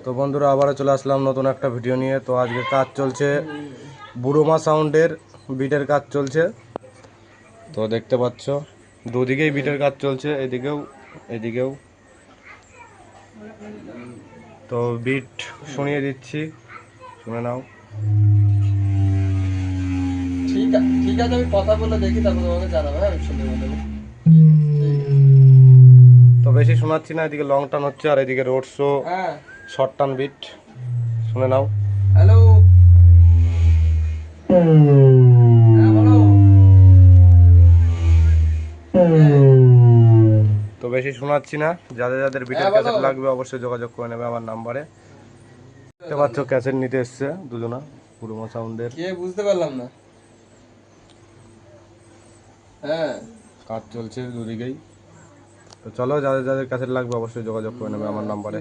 তো বন্ধুরা আবারও চলে আসলাম নতুন একটা ভিডিও নিয়ে। তো আজকে কাজ চলছে বুড়োমা সাউন্ডের বিটের কাজ চলছে। তো দেখতে পাচ্ছ দুদিকেই বিটের কাজ চলছে, এদিকেও। তো বিট শুনিয়ে দিচ্ছি, শুনে নাও। ঠিক আছে, আমি কথা বলে দেখি, তারপর তোমাকে জানাবো। হ্যাঁ, শুনতে পাবো। তো বেশি শোনাচ্ছি না, এদিকে লং টান হচ্ছে আর এদিকে রোড শো হ্যাঁ, শর্ট টান বিট, শুনে নাও। হ্যালো। হ্যাঁ, বলো। তো বেশি শোনাচ্ছি না, যাদের যাদের বিটের হ্যাঁ, বলো। ক্যাসেট লাগবে অবশ্যই যোগাযোগ করে নেবে আমার নাম্বারে। দেখতে পাচ্ছ ক্যাসেট নিতে এসছে দুজনা বুড়োমা সাউন্ডের। কে বুঝতে পারলাম না। হ্যাঁ, কাজ চলছে দুদিকেই। তো চলো, যাদের যাদের ক্যাসেট লাগবে অবশ্যই যোগাযোগ করে নেবে আমার নাম্বারে।